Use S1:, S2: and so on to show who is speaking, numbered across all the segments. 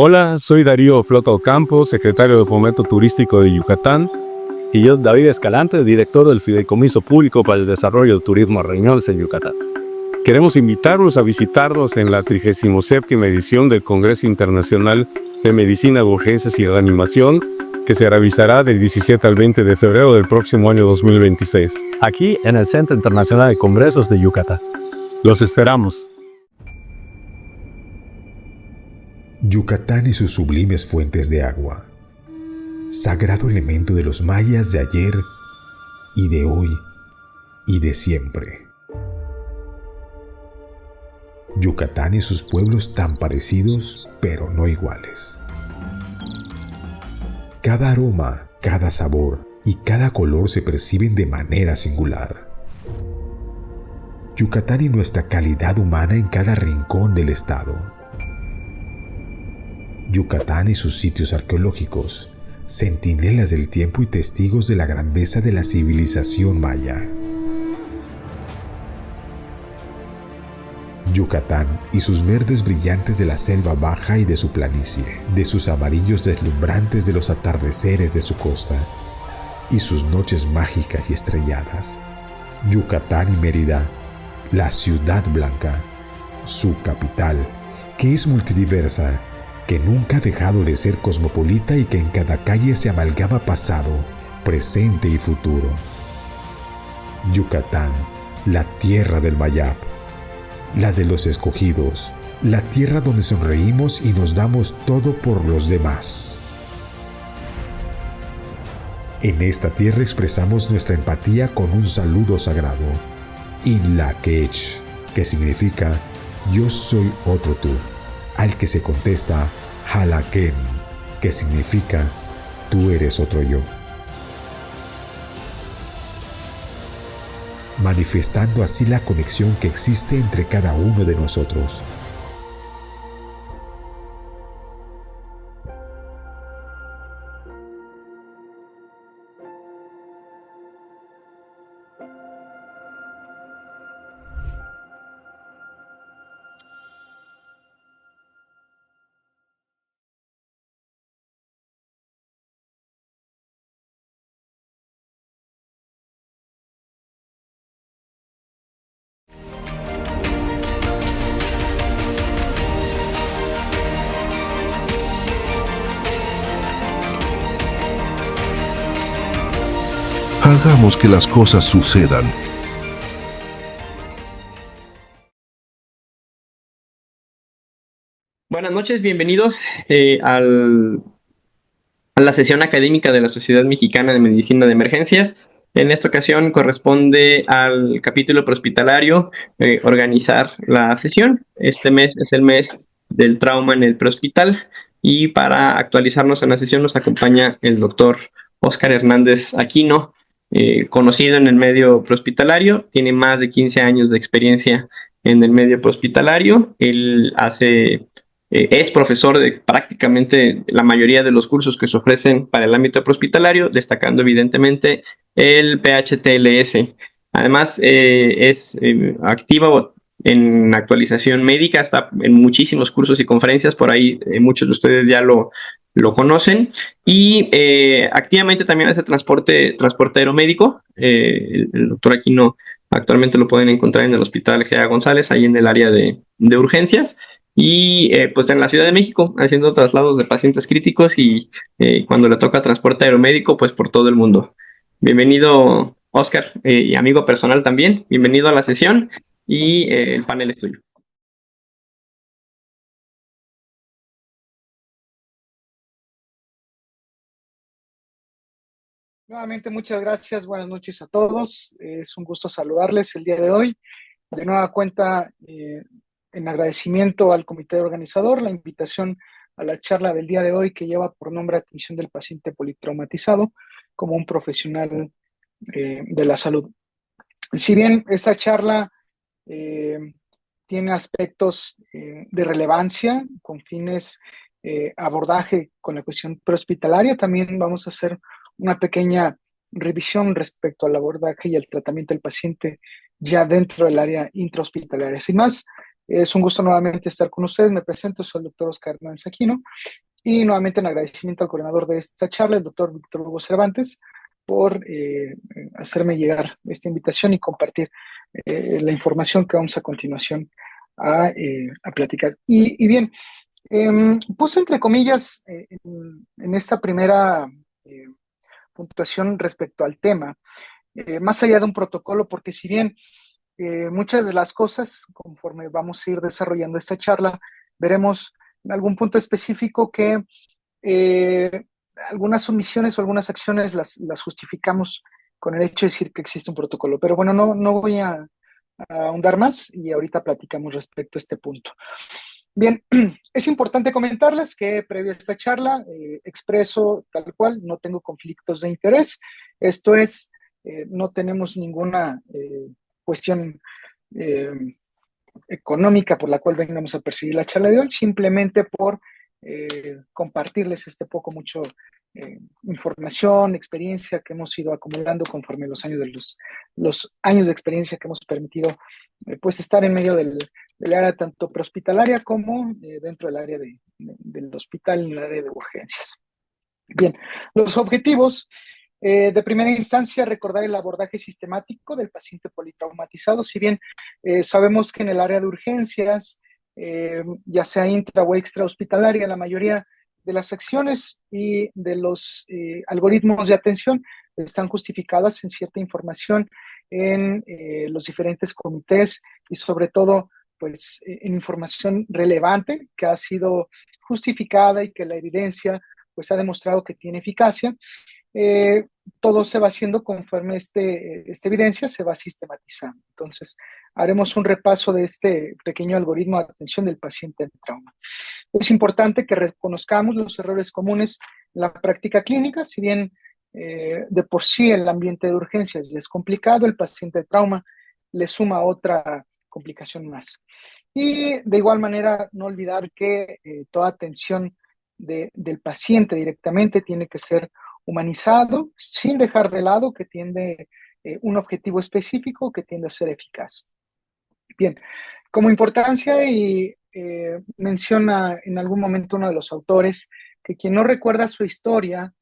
S1: Hola, soy Darío Flota Ocampo, secretario de Fomento Turístico de Yucatán.
S2: Y yo, David Escalante, director del Fideicomiso Público para el Desarrollo del Turismo Reñones en Yucatán.
S1: Queremos invitarlos a visitarnos en la 37ª edición del Congreso Internacional de Medicina de Urgencias y Reanimación, que se realizará del 17 al 20 de febrero del próximo año 2026.
S2: Aquí en el Centro Internacional de Congresos de Yucatán.
S1: Los esperamos.
S3: Yucatán y sus sublimes fuentes de agua, sagrado elemento de los mayas de ayer y de hoy y de siempre. Yucatán y sus pueblos tan parecidos, pero no iguales. Cada aroma, cada sabor y cada color se perciben de manera singular. Yucatán y nuestra calidad humana en cada rincón del estado. Yucatán y sus sitios arqueológicos, centinelas del tiempo y testigos de la grandeza de la civilización maya. Yucatán y sus verdes brillantes de la selva baja y de su planicie, de sus amarillos deslumbrantes de los atardeceres de su costa y sus noches mágicas y estrelladas. Yucatán y Mérida, la ciudad blanca, su capital, que es multidiversa, que nunca ha dejado de ser cosmopolita y que en cada calle se amalgama pasado, presente y futuro. Yucatán, la tierra del Mayab, la de los escogidos, la tierra donde sonreímos y nos damos todo por los demás. En esta tierra expresamos nuestra empatía con un saludo sagrado, Inlaquech, que significa yo soy otro tú, al que se contesta Halaken, que significa tú eres otro yo. Manifestando así la conexión que existe entre cada uno de nosotros.
S4: Hagamos que las cosas sucedan.
S5: Buenas noches, bienvenidos a la sesión académica de la Sociedad Mexicana de Medicina de Emergencias. En esta ocasión corresponde al capítulo prehospitalario organizar la sesión. Este mes es el mes del trauma en el prehospital y para actualizarnos en la sesión nos acompaña el doctor Óscar Hernández Aquino, conocido en el medio prehospitalario, tiene más de 15 años de experiencia en el medio prehospitalario. Él es profesor de prácticamente la mayoría de los cursos que se ofrecen para el ámbito prehospitalario, destacando evidentemente el PHTLS. Además, es activo en actualización médica, está en muchísimos cursos y conferencias, por ahí muchos de ustedes ya lo conocen, y activamente también hace transporte aeromédico. El doctor Aquino actualmente lo pueden encontrar en el Hospital G.A. González, ahí en el área de urgencias, y pues en la Ciudad de México, haciendo traslados de pacientes críticos y cuando le toca transporte aeromédico, pues por todo el mundo. Bienvenido, Óscar, y amigo personal también, bienvenido a la sesión y el panel es tuyo.
S6: Nuevamente, muchas gracias. Buenas noches a todos. Es un gusto saludarles el día de hoy. De nueva cuenta, en agradecimiento al comité organizador, la invitación a la charla del día de hoy que lleva por nombre Atención del paciente politraumatizado como un profesional de la salud. Si bien esa charla tiene aspectos de relevancia con fines abordaje con la cuestión prehospitalaria, también vamos a hacer una pequeña revisión respecto al abordaje y el tratamiento del paciente ya dentro del área intrahospitalaria. Sin más, Es un gusto nuevamente estar con ustedes. Me presento, soy el doctor Oscar Hernández Aquino, y nuevamente en agradecimiento al coordinador de esta charla, el doctor Víctor Hugo Cervantes, por hacerme llegar esta invitación y compartir la información que vamos a continuación a platicar. Y bien, puse entre comillas en esta primera puntuación respecto al tema, más allá de un protocolo, porque si bien muchas de las cosas, conforme vamos a ir desarrollando esta charla, veremos en algún punto específico que eh, algunas omisiones o algunas acciones las justificamos con el hecho de decir que existe un protocolo. Pero bueno, no voy a ahondar más y ahorita platicamos respecto a este punto. Bien, es importante comentarles que previo a esta charla expreso tal cual, no tengo conflictos de interés. Esto es, no tenemos ninguna cuestión eh, económica por la cual vengamos a perseguir la charla de hoy, simplemente por compartirles mucho información, experiencia que hemos ido acumulando conforme los años los años de experiencia que hemos permitido pues estar en medio del área tanto prehospitalaria como dentro del área del hospital, en el área de urgencias. Bien, los objetivos de primera instancia, recordar el abordaje sistemático del paciente politraumatizado. Si bien sabemos que en el área de urgencias, ya sea intra o extra hospitalaria, la mayoría de las acciones y de los algoritmos de atención están justificadas en cierta información en los diferentes comités y sobre todo pues en información relevante que ha sido justificada y que la evidencia pues ha demostrado que tiene eficacia. Todo se va haciendo conforme esta evidencia se va sistematizando. Entonces, haremos un repaso de este pequeño algoritmo de atención del paciente en trauma. Es importante que reconozcamos los errores comunes en la práctica clínica. Si bien de por sí el ambiente de urgencias ya es complicado, el paciente de trauma le suma otra complicación más. Y de igual manera, no olvidar que toda atención del paciente directamente tiene que ser humanizado, sin dejar de lado que tiende un objetivo específico que tiende a ser eficaz. Bien, como importancia y menciona en algún momento uno de los autores que quien no recuerda su historia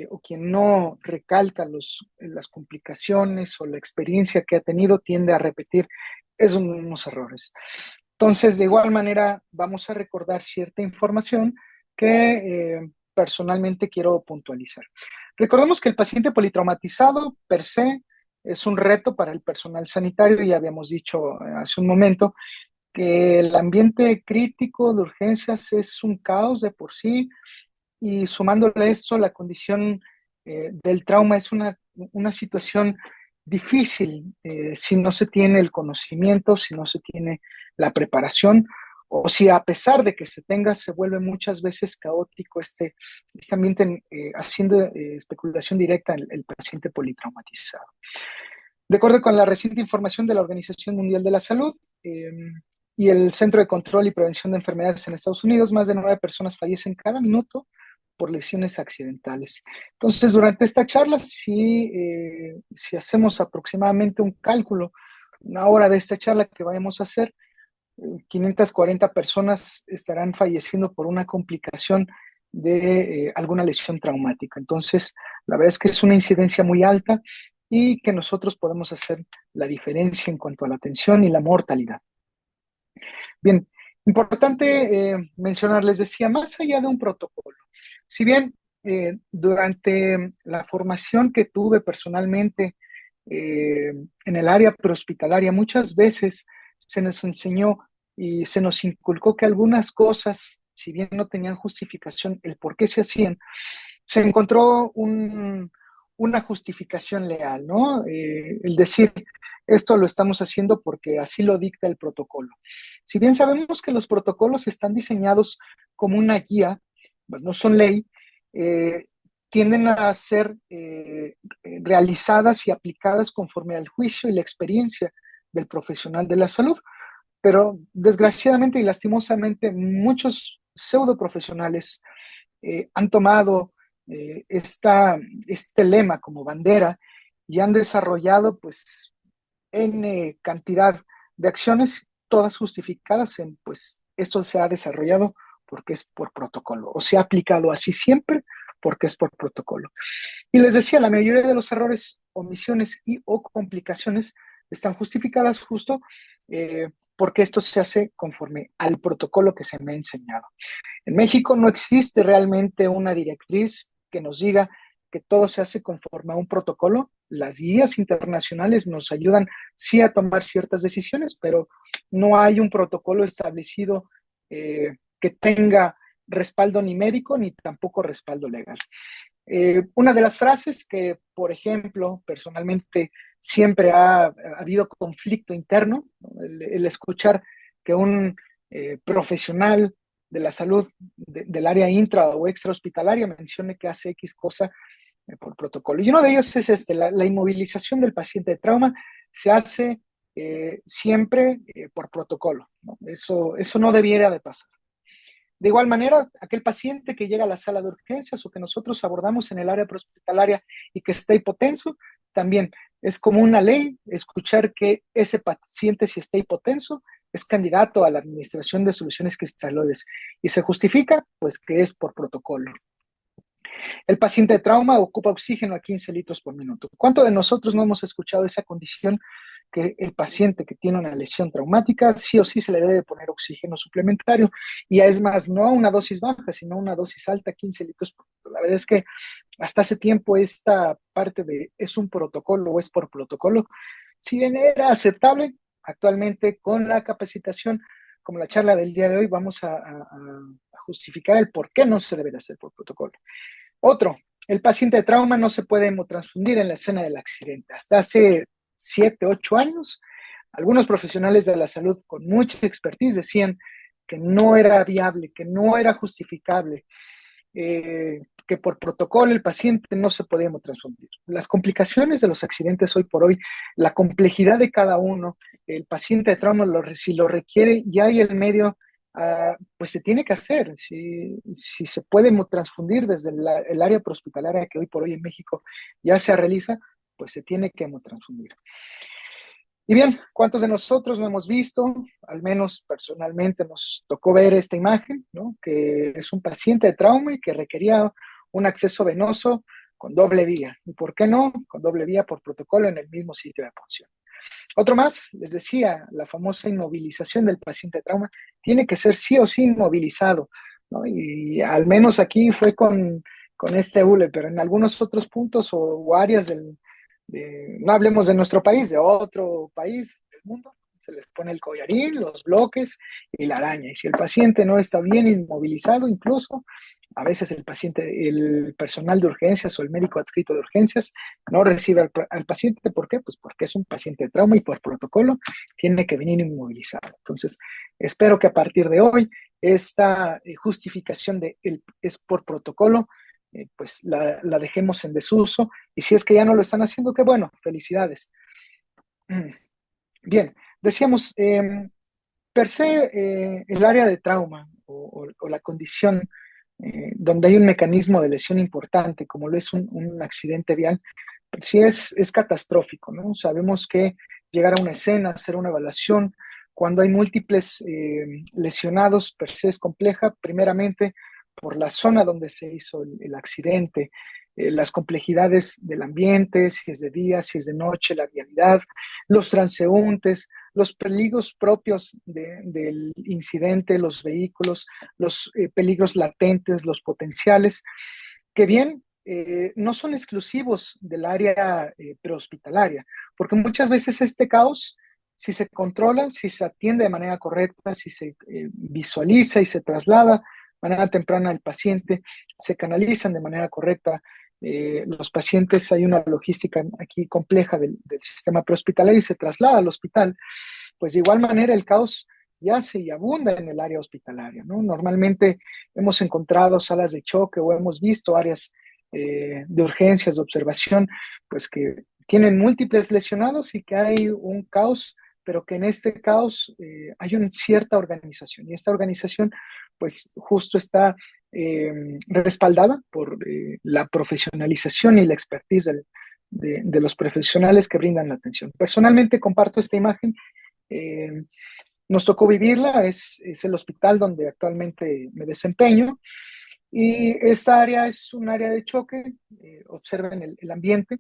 S6: o quien no recalca las complicaciones o la experiencia que ha tenido tiende a repetir esos mismos errores. Entonces, de igual manera, vamos a recordar cierta información que personalmente quiero puntualizar. Recordemos que el paciente politraumatizado per se es un reto para el personal sanitario. Ya habíamos dicho hace un momento que el ambiente crítico de urgencias es un caos de por sí, y sumándole esto, la condición del trauma es una situación difícil si no se tiene el conocimiento, si no se tiene la preparación, o si a pesar de que se tenga, se vuelve muchas veces caótico este ambiente, haciendo especulación directa en el paciente politraumatizado. De acuerdo con la reciente información de la Organización Mundial de la Salud y el Centro de Control y Prevención de Enfermedades en Estados Unidos, más de 9 personas fallecen cada minuto por lesiones accidentales. Entonces, durante esta charla, si hacemos aproximadamente un cálculo, una hora de esta charla que vayamos a hacer, 540 personas estarán falleciendo por una complicación de alguna lesión traumática. Entonces, la verdad es que es una incidencia muy alta y que nosotros podemos hacer la diferencia en cuanto a la atención y la mortalidad. Bien, importante mencionar, les decía, más allá de un protocolo, si bien durante la formación que tuve personalmente en el área prehospitalaria, muchas veces se nos enseñó y se nos inculcó que algunas cosas, si bien no tenían justificación el por qué se hacían, se encontró una justificación leal, ¿no? El decir, esto lo estamos haciendo porque así lo dicta el protocolo. Si bien sabemos que los protocolos están diseñados como una guía, pues no son ley, tienden a ser realizadas y aplicadas conforme al juicio y la experiencia del profesional de la salud. Pero desgraciadamente y lastimosamente muchos pseudo profesionales han tomado este lema como bandera y han desarrollado pues N cantidad de acciones todas justificadas en, pues, esto se ha desarrollado porque es por protocolo, o se ha aplicado así siempre porque es por protocolo. Y les decía, la mayoría de los errores, omisiones y o complicaciones están justificadas justo porque esto se hace conforme al protocolo que se me ha enseñado. En México no existe realmente una directriz que nos diga que todo se hace conforme a un protocolo. Las guías internacionales nos ayudan sí a tomar ciertas decisiones, pero no hay un protocolo establecido que tenga respaldo ni médico ni tampoco respaldo legal. Una de las frases que, por ejemplo, personalmente siempre ha habido conflicto interno, ¿no? El escuchar que un profesional de la salud del área intra o extra hospitalaria mencione que hace X cosa por protocolo. Y uno de ellos es la inmovilización del paciente de trauma se hace siempre por protocolo, ¿no? Eso no debiera de pasar. De igual manera, aquel paciente que llega a la sala de urgencias o que nosotros abordamos en el área prehospitalaria y que está hipotenso, también es como una ley escuchar que ese paciente, si está hipotenso, es candidato a la administración de soluciones cristaloides y se justifica, pues, que es por protocolo. El paciente de trauma ocupa oxígeno a 15 litros por minuto. ¿Cuánto de nosotros no hemos escuchado esa condición que el paciente que tiene una lesión traumática sí o sí se le debe poner oxígeno suplementario? Y es más, no a una dosis baja, sino a una dosis alta, 15 litros por minuto. La verdad es que hasta hace tiempo esta parte de es un protocolo o es por protocolo, si bien era aceptable, actualmente con la capacitación, como la charla del día de hoy, vamos a justificar el por qué no se debe de hacer por protocolo. Otro, el paciente de trauma no se puede hemotransfundir en la escena del accidente. Hasta hace 7, 8 años, algunos profesionales de la salud con mucha expertise decían que no era viable, que no era justificable, que por protocolo el paciente no se podía hemotransfundir. Las complicaciones de los accidentes hoy por hoy, la complejidad de cada uno, el paciente de trauma si lo requiere y hay el medio, pues se tiene que hacer. Si se puede hemotransfundir desde el área prehospitalaria que hoy por hoy en México ya se realiza, pues se tiene que hemotransfundir. Y bien, ¿cuántos de nosotros no hemos visto? Al menos personalmente nos tocó ver esta imagen, ¿no? Que es un paciente de trauma y que requería un acceso venoso con doble vía. ¿Y por qué no? Con doble vía por protocolo en el mismo sitio de punción. Otro más, les decía, la famosa inmovilización del paciente de trauma tiene que ser sí o sí inmovilizado, ¿no? Y al menos aquí fue con este hule, pero en algunos otros puntos o áreas no hablemos de nuestro país, de otro país del mundo, se les pone el collarín, los bloques y la araña. Y si el paciente no está bien inmovilizado, incluso a veces el personal de urgencias o el médico adscrito de urgencias no recibe al paciente. ¿Por qué? Pues porque es un paciente de trauma y por protocolo tiene que venir inmovilizado. Entonces, espero que a partir de hoy esta justificación es por protocolo, pues la dejemos en desuso, y si es que ya no lo están haciendo, qué bueno, felicidades. Bien, decíamos, per se, el área de trauma o la condición donde hay un mecanismo de lesión importante, como lo es un accidente vial, sí es catastrófico, ¿no? Sabemos que llegar a una escena, hacer una evaluación, cuando hay múltiples lesionados, per se es compleja, primeramente por la zona donde se hizo el accidente, las complejidades del ambiente, si es de día, si es de noche, la vialidad, los transeúntes, los peligros propios del incidente, los vehículos, los peligros latentes, los potenciales, que bien no son exclusivos del área prehospitalaria, porque muchas veces este caos, si se controla, si se atiende de manera correcta, si se visualiza y se traslada de manera temprana al paciente, se canalizan de manera correcta los pacientes, hay una logística aquí compleja del sistema prehospitalario y se traslada al hospital, pues de igual manera el caos yace y abunda en el área hospitalaria, ¿no? Normalmente hemos encontrado salas de choque o hemos visto áreas de urgencias, de observación, pues que tienen múltiples lesionados y que hay un caos, pero que en este caos hay una cierta organización, y esta organización pues justo está respaldada por la profesionalización y la expertise de los profesionales que brindan la atención. Personalmente comparto esta imagen Nos tocó vivirla, es el hospital donde actualmente me desempeño. Y esta área es un área de choque, observen el ambiente,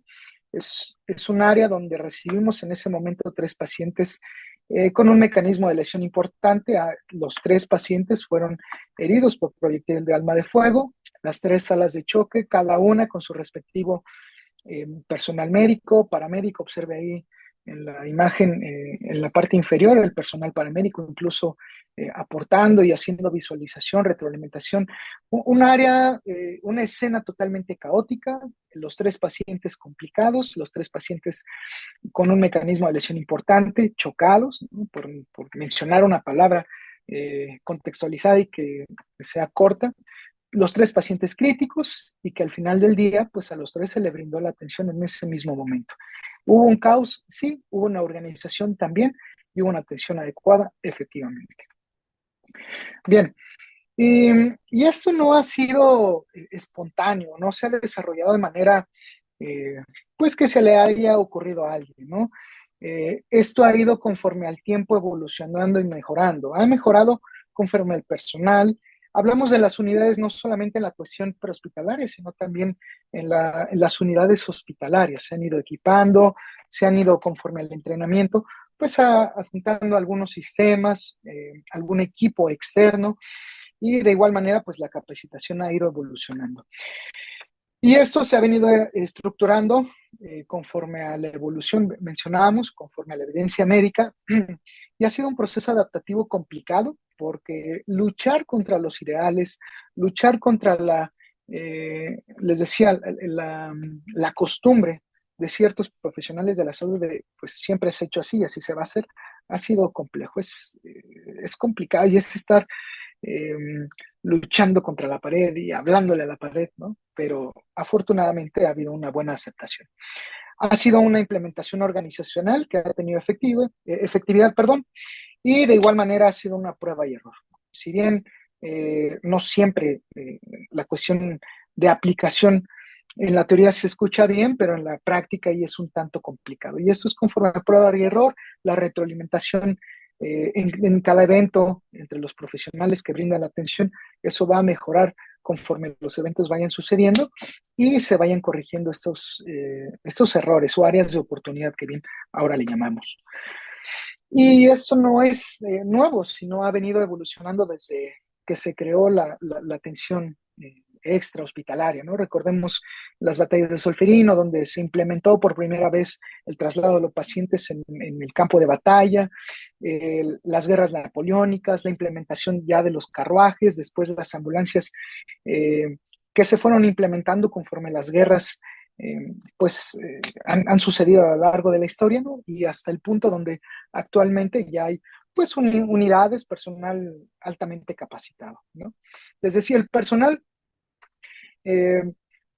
S6: es un área donde recibimos en ese momento 3 pacientes con un mecanismo de lesión importante. Los 3 pacientes fueron heridos por proyectil de arma de fuego, las 3 salas de choque, cada una con su respectivo personal médico, paramédico, observe ahí en la imagen, en la parte inferior, el personal paramédico incluso aportando y haciendo visualización, retroalimentación. Un área, una escena totalmente caótica, los 3 pacientes complicados, los 3 pacientes con un mecanismo de lesión importante, chocados, ¿no? por mencionar una palabra contextualizada y que sea corta, los 3 pacientes críticos y que al final del día, pues a los 3 se le brindó la atención en ese mismo momento. ¿Hubo un caos? Sí. ¿Hubo una organización también? Y hubo una atención adecuada, efectivamente. Bien, y esto no ha sido espontáneo, no se ha desarrollado de manera, pues que se le haya ocurrido a alguien, ¿no? Esto ha ido conforme al tiempo evolucionando y mejorando. Ha mejorado conforme al personal. Hablamos de las unidades no solamente en la cuestión prehospitalaria, sino también en las unidades hospitalarias. Se han ido equipando, se han ido conforme al entrenamiento, pues adjuntando algunos sistemas, algún equipo externo, y de igual manera, pues la capacitación ha ido evolucionando. Y esto se ha venido estructurando conforme a la evolución, mencionábamos, conforme a la evidencia médica, y ha sido un proceso adaptativo complicado, porque luchar contra los ideales, luchar contra les decía, la costumbre de ciertos profesionales de la salud, pues siempre se ha hecho así, así se va a hacer, ha sido complejo, es complicado y es estar eh, luchando contra la pared y hablándole a la pared, ¿no? Pero afortunadamente ha habido una buena aceptación. Ha sido una implementación organizacional que ha tenido efectividad, perdón, y de igual manera ha sido una prueba y error. Si bien no siempre la cuestión de aplicación en la teoría se escucha bien, pero en la práctica ahí es un tanto complicado. Y esto es conforme a prueba y error, la retroalimentación en cada evento entre los profesionales que brindan la atención, eso va a mejorar conforme los eventos vayan sucediendo y se vayan corrigiendo estos errores o áreas de oportunidad que bien ahora le llamamos. Y eso no es nuevo, sino ha venido evolucionando desde que se creó la atención extra hospitalaria, ¿no? Recordemos las batallas de Solferino, donde se implementó por primera vez el traslado de los pacientes en el campo de batalla, las guerras napoleónicas, la implementación ya de los carruajes, después las ambulancias que se fueron implementando conforme las guerras han sucedido a lo largo de la historia, ¿no? Y hasta el punto donde actualmente ya hay pues unidades, personal altamente capacitado, ¿no? Les decía, el personal,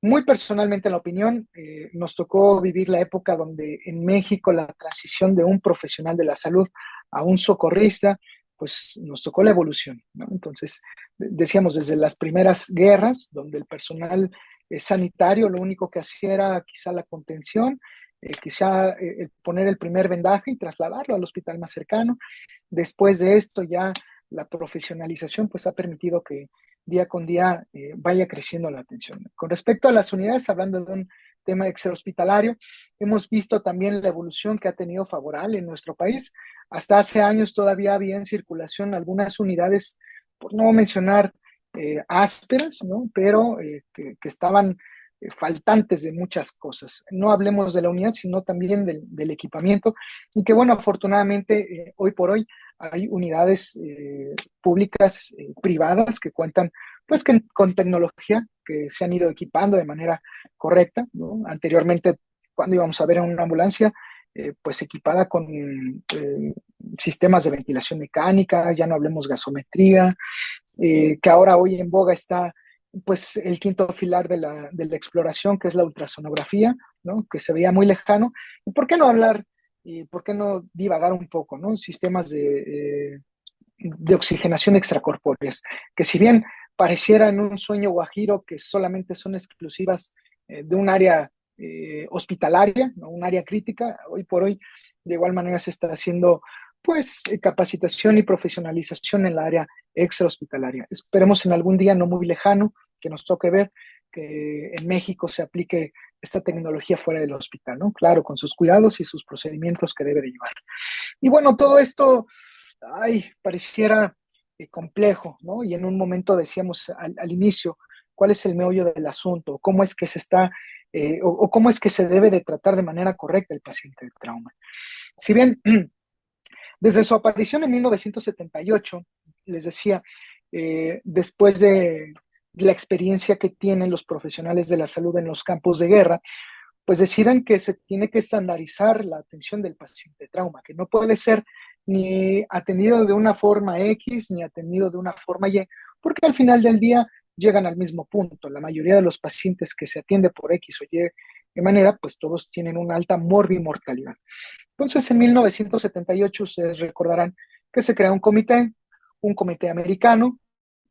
S6: muy personalmente en la opinión, nos tocó vivir la época donde en México la transición de un profesional de la salud a un socorrista, pues nos tocó la evolución, ¿no? Entonces, decíamos, desde las primeras guerras, donde el personal sanitario lo único que hacía era quizá la contención, quizá poner el primer vendaje y trasladarlo al hospital más cercano. Después de esto ya la profesionalización pues ha permitido que día con día vaya creciendo la atención. Con respecto a las unidades, hablando de un tema extrahospitalario, hemos visto también la evolución que ha tenido favorable en nuestro país. Hasta hace años todavía había en circulación algunas unidades, por no mencionar ásperas, ¿no? Pero que estaban faltantes de muchas cosas. No hablemos de la unidad, sino también del equipamiento, y que bueno, afortunadamente hoy por hoy hay unidades públicas, privadas, que cuentan pues con tecnología, que se han ido equipando de manera correcta, ¿no? Anteriormente, cuando íbamos a ver en una ambulancia, pues equipada con sistemas de ventilación mecánica, ya no hablemos gasometría, que ahora hoy en boga está pues el quinto pilar de la exploración, que es la ultrasonografía, ¿no? Que se veía muy lejano. ¿Y por qué no hablar y por qué no divagar un poco, ¿no? Sistemas de oxigenación extracorpóreas, que si bien pareciera en un sueño guajiro que solamente son exclusivas de un área hospitalaria, ¿no? Un área crítica, hoy por hoy de igual manera se está haciendo pues capacitación y profesionalización en la área extrahospitalaria. Esperemos en algún día no muy lejano que nos toque ver que en México se aplique esta tecnología fuera del hospital, ¿no? Claro, con sus cuidados y sus procedimientos que debe de llevar. Y bueno, todo esto, ay, pareciera complejo, ¿no? Y en un momento decíamos al inicio, ¿cuál es el meollo del asunto? ¿Cómo es que se está, o cómo es que se debe de tratar de manera correcta el paciente de trauma? Si bien desde su aparición en 1978, les decía, después de la experiencia que tienen los profesionales de la salud en los campos de guerra, pues deciden que se tiene que estandarizar la atención del paciente de trauma, que no puede ser ni atendido de una forma X ni atendido de una forma Y, porque al final del día llegan al mismo punto. La mayoría de los pacientes que se atiende por X o Y de manera, pues todos tienen una alta morbimortalidad. Entonces, en 1978, ustedes recordarán que se crea un comité americano,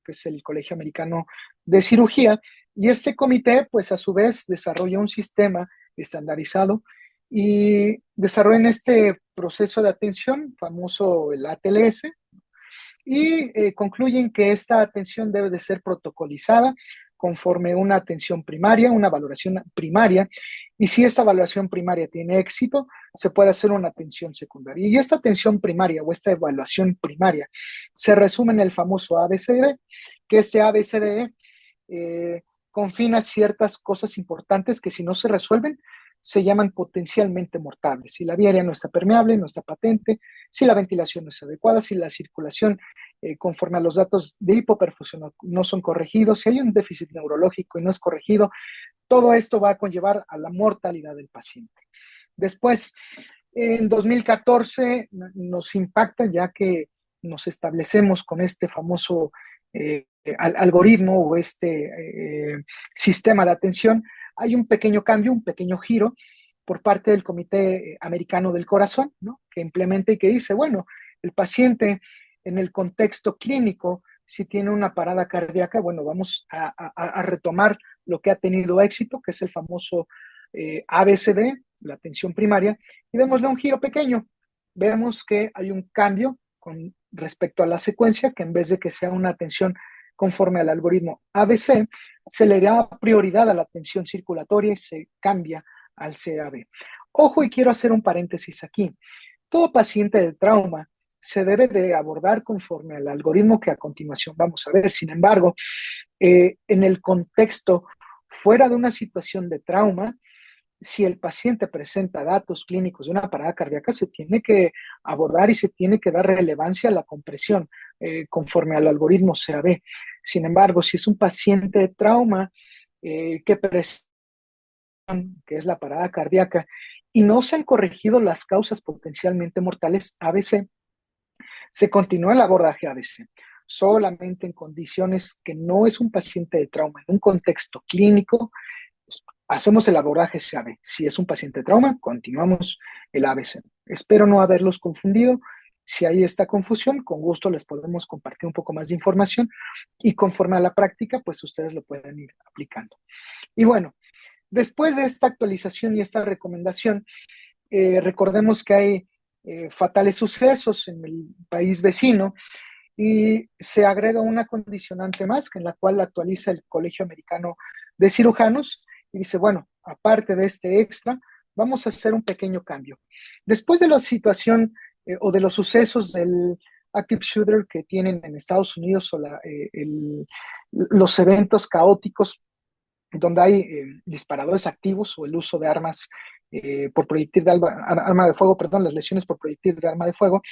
S6: que es el Colegio Americano de Cirugía, y este comité, pues a su vez, desarrolla un sistema estandarizado y desarrollan este proceso de atención, famoso el ATLS, y concluyen que esta atención debe de ser protocolizada conforme una atención primaria, una valoración primaria, y si esta valoración primaria tiene éxito, se puede hacer una atención secundaria. Y esta atención primaria o esta evaluación primaria se resume en el famoso ABCD, que este ABCD confina ciertas cosas importantes que si no se resuelven, se llaman potencialmente mortales. Si la vía aérea no está permeable, no está patente, si la ventilación no es adecuada, si la circulación conforme a los datos de hipoperfusión no son corregidos, si hay un déficit neurológico y no es corregido, todo esto va a conllevar a la mortalidad del paciente. Después, en 2014 nos impacta ya que nos establecemos con este famoso algoritmo o sistema de atención. Hay un pequeño cambio, un pequeño giro por parte del Comité Americano del Corazón, ¿no? Que implementa y que dice, bueno, el paciente en el contexto clínico, si tiene una parada cardíaca, bueno, vamos a retomar lo que ha tenido éxito, que es el famoso ABCD, la atención primaria, y démosle un giro pequeño. Vemos que hay un cambio con respecto a la secuencia, que en vez de que sea una atención conforme al algoritmo ABC, se le da prioridad a la atención circulatoria y se cambia al CAB. Ojo, y quiero hacer un paréntesis aquí. Todo paciente de trauma se debe de abordar conforme al algoritmo que a continuación vamos a ver. Sin embargo, en el contexto fuera de una situación de trauma, si el paciente presenta datos clínicos de una parada cardíaca, se tiene que abordar y se tiene que dar relevancia a la compresión conforme al algoritmo CAB. Sin embargo, si es un paciente de trauma que presenta, que es la parada cardíaca, y no se han corregido las causas potencialmente mortales ABC, se continúa el abordaje ABC, solamente en condiciones que no es un paciente de trauma, en un contexto clínico, hacemos el abordaje CAB. Si es un paciente de trauma, continuamos el ABC. Espero no haberlos confundido. Si hay esta confusión, con gusto les podemos compartir un poco más de información y conforme a la práctica, pues ustedes lo pueden ir aplicando. Y bueno, después de esta actualización y esta recomendación, recordemos que hay fatales sucesos en el país vecino y se agrega una condicionante más, que en la cual actualiza el Colegio Americano de Cirujanos y dice, bueno, aparte de este extra, vamos a hacer un pequeño cambio. Después de la situación o de los sucesos del active shooter que tienen en Estados Unidos o los eventos caóticos donde hay disparadores activos o el uso de armas por proyectil de arma de fuego, perdón, las lesiones por proyectil de arma de fuego,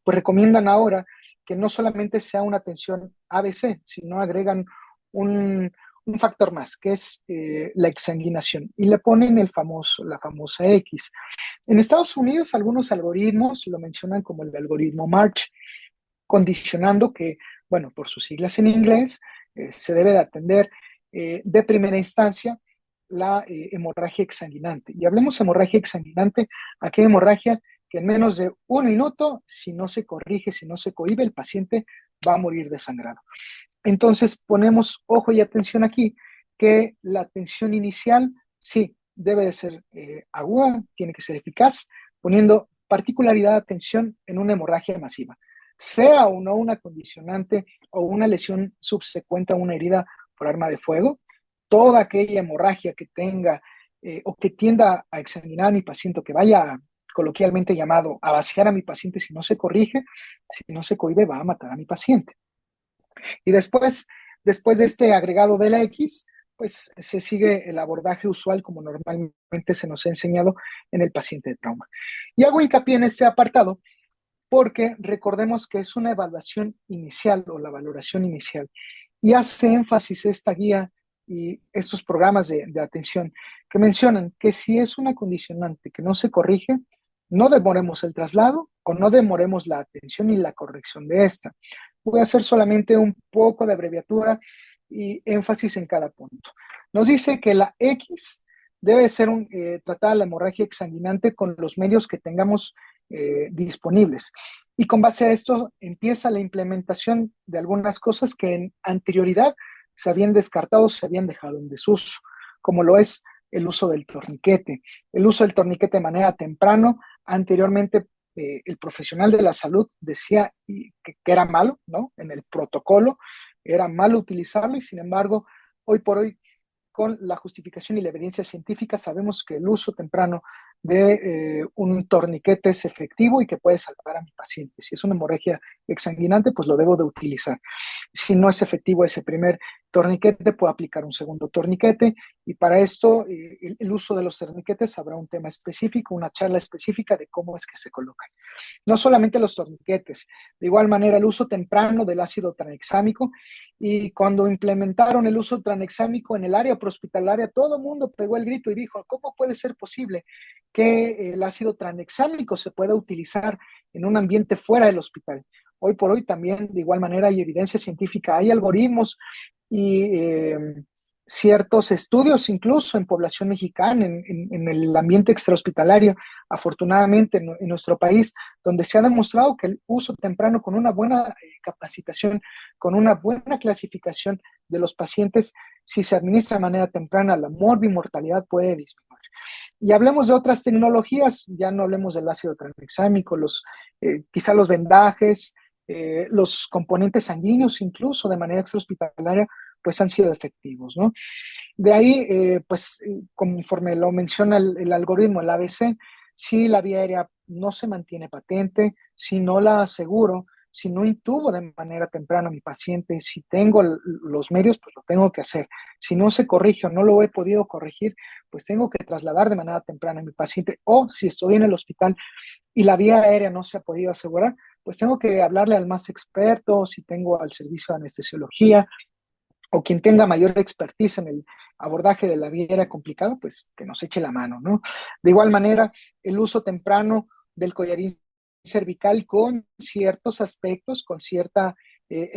S6: pues recomiendan ahora que no solamente sea una atención ABC, sino agregan un factor más, que es la exsanguinación, y le ponen la famosa X. En Estados Unidos, algunos algoritmos lo mencionan como el algoritmo March, condicionando que, bueno, por sus siglas en inglés, se debe de atender de primera instancia la hemorragia exsanguinante. Y hablemos de hemorragia exsanguinante, aquella hemorragia que en menos de un minuto, si no se corrige, si no se cohíbe, el paciente va a morir desangrado. Entonces ponemos ojo y atención aquí, que la atención inicial, sí, debe de ser aguda, tiene que ser eficaz, poniendo particularidad de atención en una hemorragia masiva, sea o no una condicionante o una lesión subsecuente a una herida por arma de fuego. Toda aquella hemorragia que tenga o que tienda a examinar a mi paciente, o que vaya coloquialmente llamado a vaciar a mi paciente, si no se corrige, si no se cohíbe, va a matar a mi paciente. Y después de este agregado de la X, pues se sigue el abordaje usual como normalmente se nos ha enseñado en el paciente de trauma. Y hago hincapié en este apartado porque recordemos que es una evaluación inicial o la valoración inicial, y hace énfasis esta guía y estos programas de atención que mencionan que si es una condicionante que no se corrige, no demoremos el traslado o no demoremos la atención y la corrección de esta. Voy a hacer solamente un poco de abreviatura y énfasis en cada punto. Nos dice que la X debe ser tratada la hemorragia exsanguinante con los medios que tengamos disponibles. Y con base a esto empieza la implementación de algunas cosas que en anterioridad se habían descartado, se habían dejado en desuso, como lo es el uso del torniquete. El uso del torniquete de manera temprano, anteriormente el profesional de la salud decía que era malo, ¿no? En el protocolo era malo utilizarlo, y sin embargo, hoy por hoy, con la justificación y la evidencia científica, sabemos que el uso temprano de un torniquete es efectivo y que puede salvar a mi paciente. Si es una hemorragia exsanguinante, pues lo debo de utilizar. Si no es efectivo ese primer torniquete, puedo aplicar un segundo torniquete, y para esto el uso de los torniquetes habrá un tema específico, una charla específica de cómo es que se colocan. No solamente los torniquetes, de igual manera el uso temprano del ácido tranexámico, y cuando implementaron el uso tranexámico en el área prehospitalaria, todo el mundo pegó el grito y dijo, ¿cómo puede ser posible que el ácido tranexámico se pueda utilizar en un ambiente fuera del hospital? Hoy por hoy también, de igual manera, hay evidencia científica, hay algoritmos y ciertos estudios, incluso en población mexicana, en el ambiente extrahospitalario, afortunadamente en nuestro país, donde se ha demostrado que el uso temprano, con una buena capacitación, con una buena clasificación de los pacientes, si se administra de manera temprana, la morbimortalidad puede disminuir. Y hablemos de otras tecnologías, ya no hablemos del ácido tranexámico, quizá los vendajes, los componentes sanguíneos, incluso de manera extrahospitalaria, pues han sido efectivos, ¿no? De ahí, conforme lo menciona el algoritmo, el ABC, si la vía aérea no se mantiene patente, si no la aseguro, si no intubo de manera temprana a mi paciente, si tengo los medios, pues lo tengo que hacer. Si no se corrige o no lo he podido corregir, pues tengo que trasladar de manera temprana a mi paciente, o si estoy en el hospital y la vía aérea no se ha podido asegurar, pues tengo que hablarle al más experto, si tengo al servicio de anestesiología, o quien tenga mayor expertise en el abordaje de la vía aérea complicada, pues que nos eche la mano, ¿no? De igual manera, el uso temprano del collarín cervical con ciertos aspectos, con cierta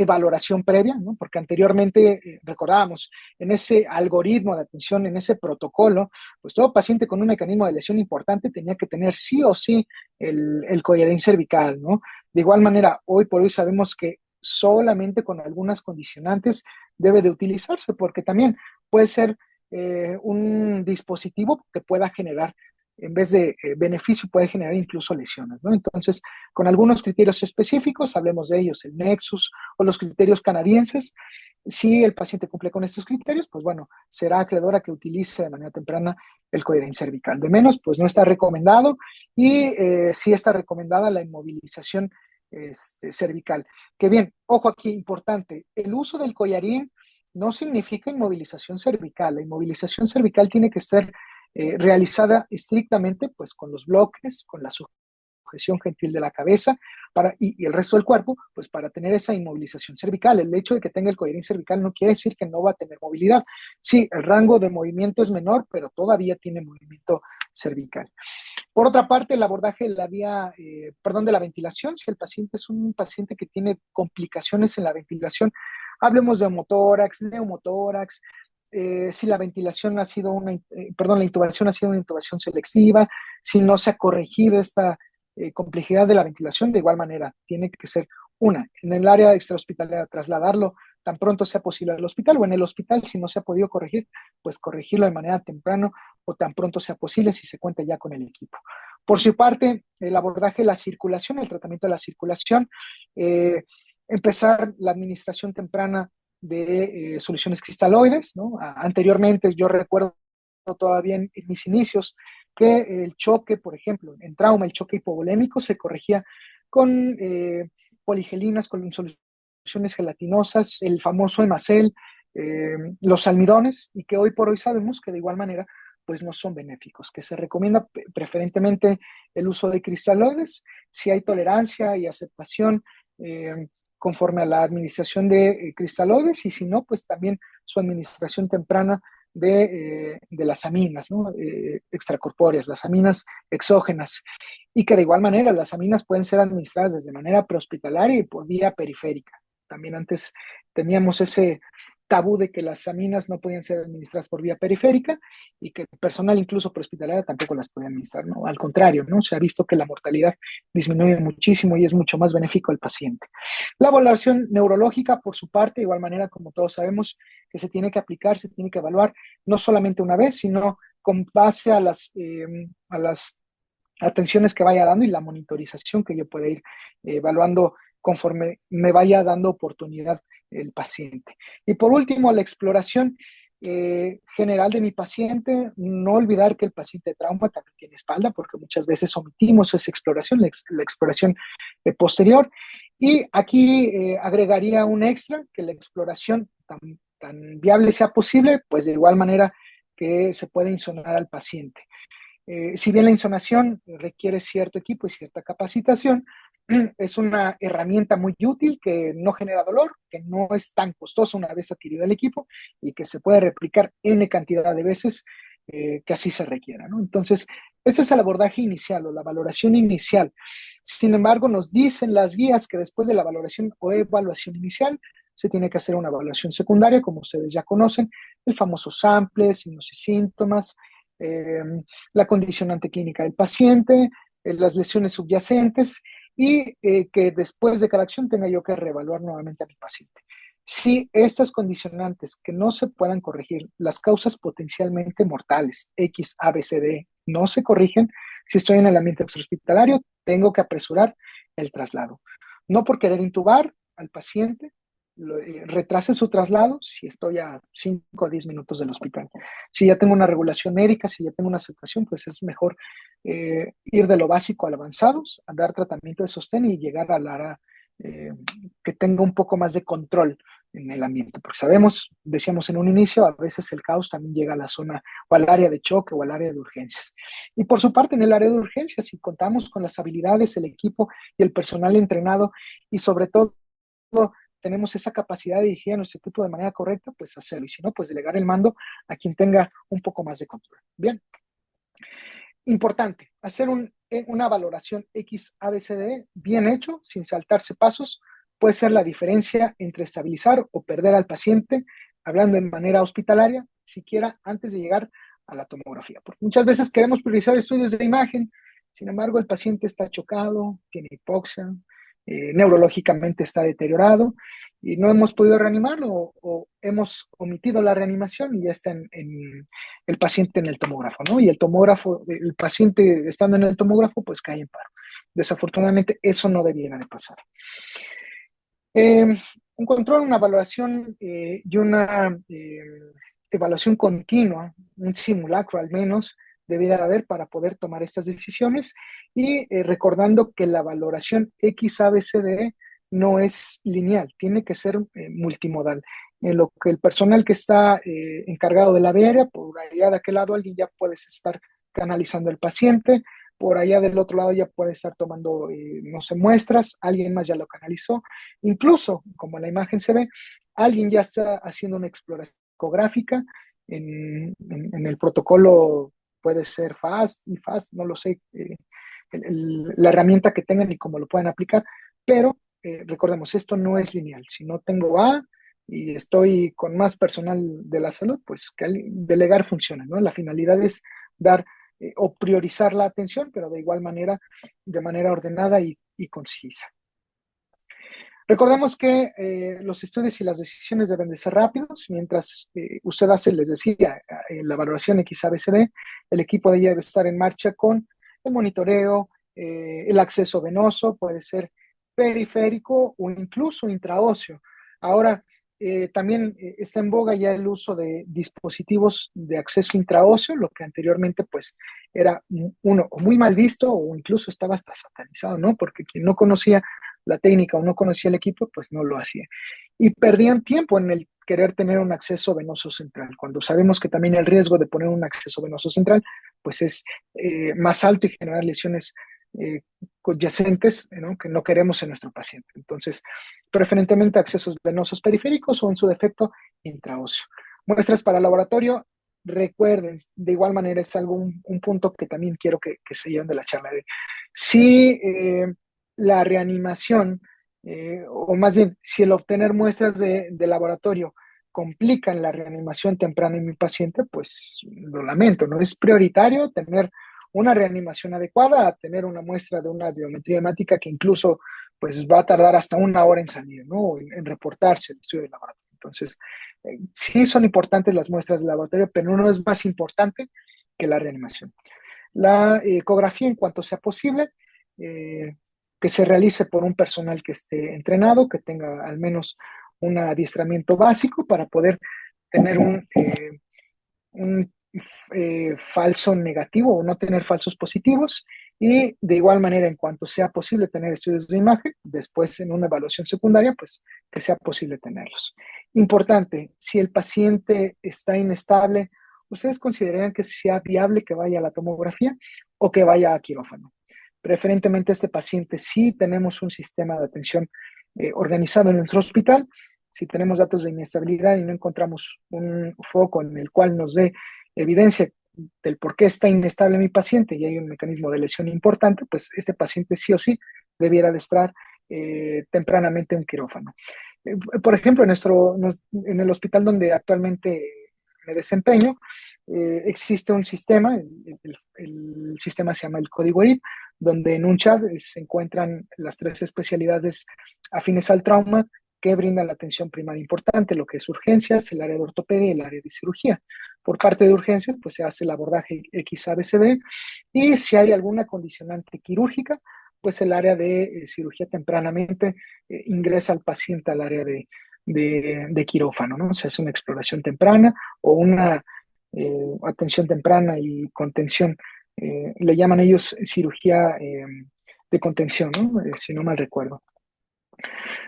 S6: valoración previa, ¿no? Porque anteriormente, recordábamos, en ese algoritmo de atención, en ese protocolo, pues todo paciente con un mecanismo de lesión importante tenía que tener sí o sí el collarín cervical, ¿no? De igual manera, hoy por hoy sabemos que solamente con algunas condicionantes debe de utilizarse, porque también puede ser un dispositivo que pueda generar, en vez de beneficio, puede generar incluso lesiones, ¿no? Entonces, con algunos criterios específicos, hablemos de ellos, el Nexus o los criterios canadienses. Si el paciente cumple con estos criterios, pues bueno, será acreedor a que utilice de manera temprana el collarín cervical. De menos, pues no está recomendado, y sí está recomendada la inmovilización cervical. Que bien, ojo aquí, importante, el uso del collarín no significa inmovilización cervical. La inmovilización cervical tiene que ser realizada estrictamente pues con los bloques, con la sujeción gentil de la cabeza y el resto del cuerpo, pues para tener esa inmovilización cervical. El hecho de que tenga el collarín cervical no quiere decir que no va a tener movilidad. Sí, el rango de movimiento es menor, pero todavía tiene movimiento cervical. Por otra parte, el abordaje de la vía, de la ventilación, si el paciente es un paciente que tiene complicaciones en la ventilación, hablemos de homotórax, neumotórax, si la ventilación ha sido la intubación ha sido una intubación selectiva, si no se ha corregido esta complejidad de la ventilación, de igual manera, tiene que ser en el área extrahospitalaria, trasladarlo tan pronto sea posible al hospital, o en el hospital, si no se ha podido corregir, pues corregirlo de manera temprana o tan pronto sea posible si se cuenta ya con el equipo. Por su parte, el abordaje de la circulación, el tratamiento de la circulación, empezar la administración temprana de soluciones cristaloides, ¿no? Anteriormente, yo recuerdo todavía en mis inicios que el choque, por ejemplo, en trauma, el choque hipovolémico se corregía con poligelinas, con soluciones gelatinosas, el famoso hemacel, los almidones, y que hoy por hoy sabemos que de igual manera pues no son benéficos, que se recomienda preferentemente el uso de cristaloides si hay tolerancia y aceptación conforme a la administración de cristaloides, y si no, pues también su administración temprana de las aminas, ¿no? Extracorpóreas, las aminas exógenas, y que de igual manera las aminas pueden ser administradas desde manera prehospitalaria y por vía periférica. También antes teníamos ese tabú de que las aminas no podían ser administradas por vía periférica y que el personal incluso prehospitalario tampoco las podía administrar, ¿no? Al contrario, ¿no? Se ha visto que la mortalidad disminuye muchísimo y es mucho más benéfico al paciente. La evaluación neurológica, por su parte, de igual manera, como todos sabemos, que se tiene que aplicar, se tiene que evaluar no solamente una vez, sino con base a las atenciones que vaya dando y la monitorización que yo pueda ir evaluando conforme me vaya dando oportunidad el paciente. Y por último, la exploración general de mi paciente. No olvidar que el paciente de trauma también tiene espalda, porque muchas veces omitimos esa exploración, la exploración posterior. Y aquí agregaría un extra, que la exploración tan viable sea posible, pues de igual manera que se puede insonar al paciente. Si bien la insonación requiere cierto equipo y cierta capacitación, es una herramienta muy útil que no genera dolor, que no es tan costosa una vez adquirido el equipo y que se puede replicar N cantidad de veces que así se requiera, ¿no? Entonces, ese es el abordaje inicial o la valoración inicial. Sin embargo, nos dicen las guías que después de la valoración o evaluación inicial, se tiene que hacer una evaluación secundaria, como ustedes ya conocen, el famoso sample, signos y síntomas, la condicionante clínica del paciente, las lesiones subyacentes y que después de cada acción tenga yo que reevaluar nuevamente a mi paciente. Si estas condicionantes que no se puedan corregir, las causas potencialmente mortales, X, A, B, C, D, no se corrigen, si estoy en el ambiente extrahospitalario, tengo que apresurar el traslado. No por querer intubar al paciente, retrase su traslado si estoy a 5 o 10 minutos del hospital. Si ya tengo una regulación médica, si ya tengo una aceptación, pues es mejor ir de lo básico al avanzado, a dar tratamiento de sostén y llegar al área que tenga un poco más de control en el ambiente, porque sabemos, decíamos en un inicio, a veces el caos también llega a la zona o al área de choque o al área de urgencias. Y por su parte, en el área de urgencias, si contamos con las habilidades, el equipo y el personal entrenado y sobre todo tenemos esa capacidad de dirigir a nuestro equipo de manera correcta, pues hacerlo. Y si no, pues delegar el mando a quien tenga un poco más de control. Bien. Importante, hacer una valoración XABCD bien hecho, sin saltarse pasos, puede ser la diferencia entre estabilizar o perder al paciente, hablando en manera hospitalaria, siquiera antes de llegar a la tomografía. Porque muchas veces queremos priorizar estudios de imagen, sin embargo, el paciente está chocado, tiene hipoxia, neurológicamente está deteriorado y no hemos podido reanimarlo o hemos omitido la reanimación y ya está en el paciente en el tomógrafo, ¿no? Y el tomógrafo, el paciente estando en el tomógrafo, pues cae en paro. Desafortunadamente, eso no debiera de pasar. Un control, una valoración y una evaluación continua, un simulacro al menos, debiera haber para poder tomar estas decisiones y recordando que la valoración XABCDE no es lineal, tiene que ser multimodal. En lo que el personal que está encargado de la área, por allá de aquel lado alguien ya puede estar canalizando al paciente, por allá del otro lado ya puede estar tomando, no sé, muestras, alguien más ya lo canalizó, incluso, como en la imagen se ve, alguien ya está haciendo una exploración ecográfica en el protocolo. Puede ser FAST y FAST, no lo sé, la herramienta que tengan y cómo lo puedan aplicar, pero recordemos, esto no es lineal. Si no tengo A y estoy con más personal de la salud, pues que delegar funciona, ¿no? La finalidad es dar o priorizar la atención, pero de igual manera, de manera ordenada y concisa. Recordemos que los estudios y las decisiones deben de ser rápidos. Mientras usted hace, les decía, la valoración XABCD, el equipo debe estar en marcha con el monitoreo, el acceso venoso, puede ser periférico o incluso intraóseo. Ahora, también está en boga ya el uso de dispositivos de acceso intraóseo, lo que anteriormente pues era uno o muy mal visto o incluso estaba hasta satanizado, ¿no? Porque quien no conocía la técnica o no conocía el equipo, pues no lo hacía. Y perdían tiempo en el querer tener un acceso venoso central, cuando sabemos que también el riesgo de poner un acceso venoso central, pues es más alto y generar lesiones codyacentes, ¿no? Que no queremos en nuestro paciente. Entonces, preferentemente accesos venosos periféricos o en su defecto intraóseo. Muestras para laboratorio, recuerden, de igual manera es algo, un punto que también quiero que se lleven de la charla. Si la reanimación, o más bien, si el obtener muestras de laboratorio complican la reanimación temprana en mi paciente, pues lo lamento, ¿no? Es prioritario tener una reanimación adecuada a tener una muestra de una biometría hemática que incluso pues va a tardar hasta 1 hora en salir, ¿no? En reportarse el estudio de laboratorio. Entonces, sí son importantes las muestras de laboratorio, pero no es más importante que la reanimación. La ecografía, en cuanto sea posible, que se realice por un personal que esté entrenado, que tenga al menos un adiestramiento básico para poder tener un falso negativo o no tener falsos positivos, y de igual manera, en cuanto sea posible tener estudios de imagen, después en una evaluación secundaria, pues que sea posible tenerlos. Importante, si el paciente está inestable, ¿ustedes considerarían que sea viable que vaya a la tomografía o que vaya a quirófano? Preferentemente este paciente, si tenemos un sistema de atención organizado en nuestro hospital, si tenemos datos de inestabilidad y no encontramos un foco en el cual nos dé evidencia del por qué está inestable mi paciente y hay un mecanismo de lesión importante, pues este paciente sí o sí debiera de estar tempranamente en un quirófano. Por ejemplo, en el hospital donde actualmente me desempeño, existe un sistema, el sistema se llama el código EIP, donde en un chat se encuentran las 3 especialidades afines al trauma que brindan la atención primaria importante, lo que es urgencias, el área de ortopedia y el área de cirugía. Por parte de urgencias, pues se hace el abordaje XABCD, y si hay alguna condicionante quirúrgica, pues el área de cirugía tempranamente ingresa al paciente al área de quirófano, ¿no? Se hace una exploración temprana o una atención temprana y contención. Le llaman ellos cirugía de contención, ¿no? Si no mal recuerdo.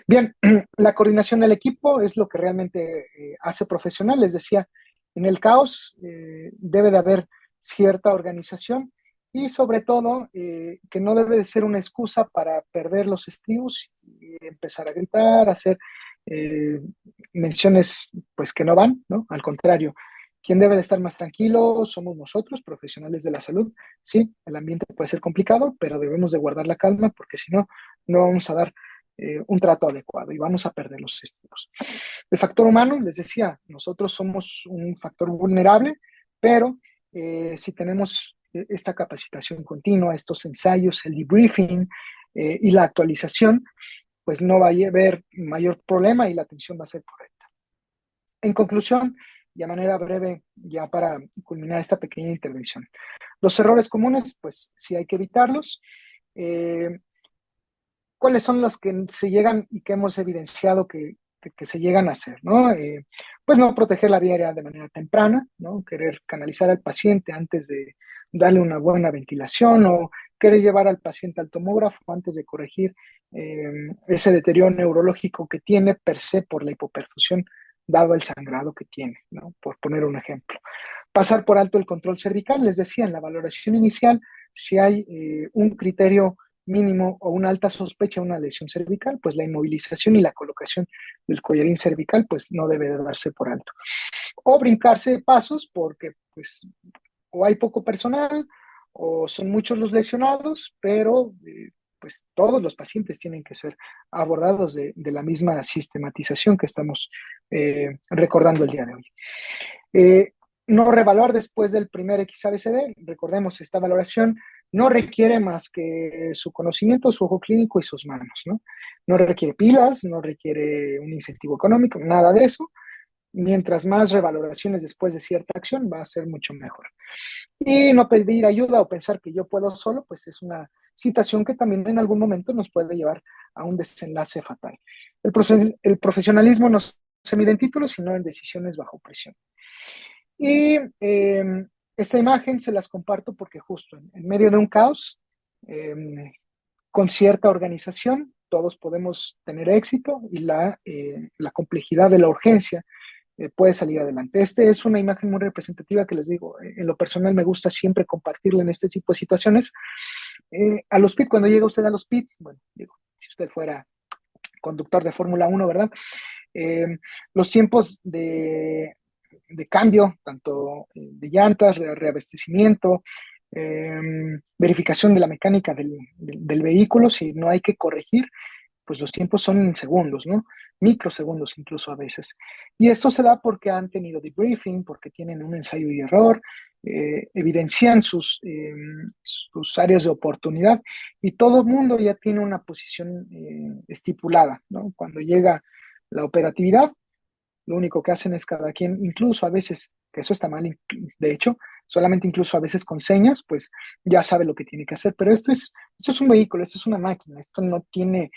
S6: Bien, la coordinación del equipo es lo que realmente hace profesional. Les decía, en el caos debe de haber cierta organización y sobre todo que no debe de ser una excusa para perder los estribos y empezar a gritar, hacer menciones pues que no van, ¿no? Al contrario, quien debe de estar más tranquilo somos nosotros, profesionales de la salud. Sí, el ambiente puede ser complicado, pero debemos de guardar la calma porque si no, no vamos a dar un trato adecuado y vamos a perder los estribos. El factor humano, les decía, nosotros somos un factor vulnerable, pero si tenemos esta capacitación continua, estos ensayos, el debriefing y la actualización, pues no va a haber mayor problema y la atención va a ser correcta. En conclusión, y a manera breve, ya para culminar esta pequeña intervención, los errores comunes, pues sí hay que evitarlos. ¿Cuáles son los que se llegan y que hemos evidenciado que se llegan a hacer, ¿no? Pues no proteger la vía aérea de manera temprana, ¿no? Querer canalizar al paciente antes de darle una buena ventilación o querer llevar al paciente al tomógrafo antes de corregir ese deterioro neurológico que tiene per se por la hipoperfusión dado el sangrado que tiene, ¿no? Por poner un ejemplo. Pasar por alto el control cervical, les decía, en la valoración inicial, si hay un criterio mínimo o una alta sospecha de una lesión cervical, pues la inmovilización y la colocación del collarín cervical pues no debe de darse por alto. O brincarse pasos porque pues o hay poco personal o son muchos los lesionados, pero pues todos los pacientes tienen que ser abordados de la misma sistematización que estamos recordando el día de hoy. No revaluar después del primer XABCD, recordemos, esta valoración no requiere más que su conocimiento, su ojo clínico y sus manos, ¿no? No requiere pilas, no requiere un incentivo económico, nada de eso. mientras más revaloraciones después de cierta acción, va a ser mucho mejor. Y no pedir ayuda o pensar que yo puedo solo, pues es una situación que también en algún momento nos puede llevar a un desenlace fatal. El profesionalismo no se mide en títulos, sino en decisiones bajo presión. Y esta imagen se las comparto porque justo en medio de un caos, con cierta organización, todos podemos tener éxito y la complejidad de la urgencia puede salir adelante. Esta es una imagen muy representativa que les digo, en lo personal me gusta siempre compartirla en este tipo de situaciones. A los pits, cuando llega usted a los pits, bueno, digo, si usted fuera conductor de Fórmula 1, ¿verdad? Los tiempos de cambio, tanto de llantas, reabastecimiento, verificación de la mecánica del vehículo, si no hay que corregir, pues los tiempos son en segundos, ¿no? Microsegundos incluso a veces. Y esto se da porque han tenido debriefing, porque tienen un ensayo y error, evidencian sus áreas de oportunidad y todo el mundo ya tiene una posición estipulada, ¿no? Cuando llega la operatividad, lo único que hacen es cada quien, incluso a veces, que eso está mal, de hecho, solamente incluso a veces con señas, pues ya sabe lo que tiene que hacer. Pero esto es un vehículo, esto es una máquina, esto no tiene,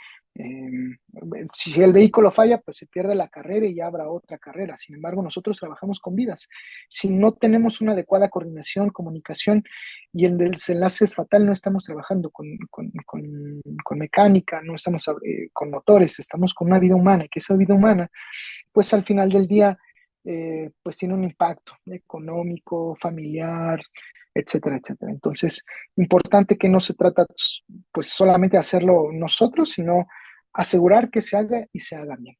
S6: si el vehículo falla, pues se pierde la carrera y ya habrá otra carrera. Sin embargo, nosotros trabajamos con vidas. Si no tenemos una adecuada coordinación, comunicación y el desenlace es fatal, no estamos trabajando con mecánica, no estamos con motores, estamos con una vida humana, y que esa vida humana, pues al final del día, pues tiene un impacto económico, familiar, etcétera, etcétera. Entonces, importante que no se trata pues solamente de hacerlo nosotros, sino asegurar que se haga y se haga bien.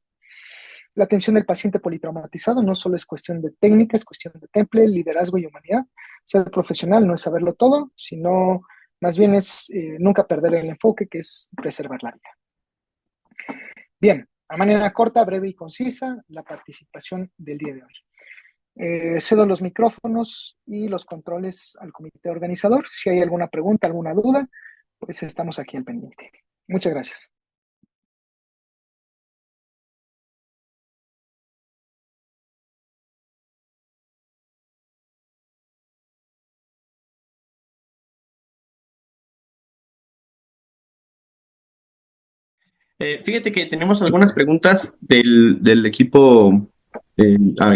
S6: La atención del paciente politraumatizado no solo es cuestión de técnica, es cuestión de temple, liderazgo y humanidad. Ser profesional no es saberlo todo, sino más bien es nunca perder el enfoque, que es preservar la vida. Bien, a manera corta, breve y concisa, la participación del día de hoy. Cedo los micrófonos y los controles al comité organizador. Si hay alguna pregunta, alguna duda, pues estamos aquí al pendiente. Muchas gracias.
S5: Fíjate que tenemos algunas preguntas del equipo.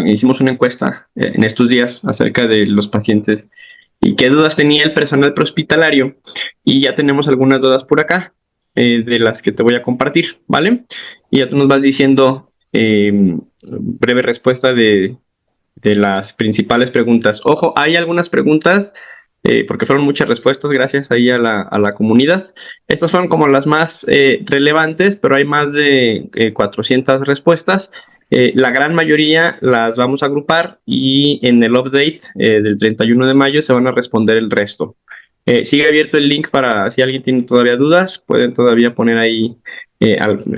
S5: Hicimos una encuesta en estos días acerca de los pacientes y qué dudas tenía el personal prehospitalario. Y ya tenemos algunas dudas por acá, de las que te voy a compartir, ¿vale? Y ya tú nos vas diciendo breve respuesta de las principales preguntas. Ojo, hay algunas preguntas, porque fueron muchas respuestas gracias ahí a la comunidad. Estas fueron como las más relevantes, pero hay más de 400 respuestas. La gran mayoría las vamos a agrupar y en el update del 31 de mayo se van a responder el resto. Sigue abierto el link para si alguien tiene todavía dudas, pueden todavía poner ahí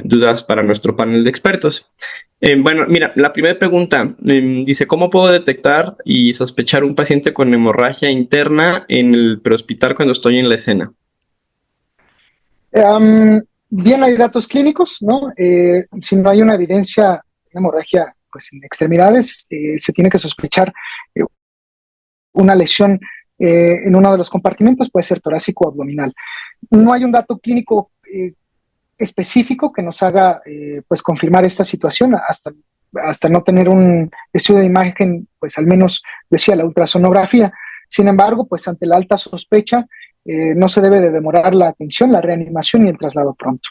S5: dudas para nuestro panel de expertos. Bueno, mira, la primera pregunta dice, ¿cómo puedo detectar y sospechar un paciente con hemorragia interna en el prehospital cuando estoy en la escena?
S6: Bien, hay datos clínicos, ¿no? Si no hay una evidencia de hemorragia pues, en extremidades, se tiene que sospechar una lesión en uno de los compartimentos, puede ser torácico o abdominal. No hay un dato clínico específico que nos haga pues confirmar esta situación hasta no tener un estudio de imagen, pues al menos decía la ultrasonografía. Sin embargo, pues ante la alta sospecha no se debe de demorar la atención, la reanimación y el traslado pronto.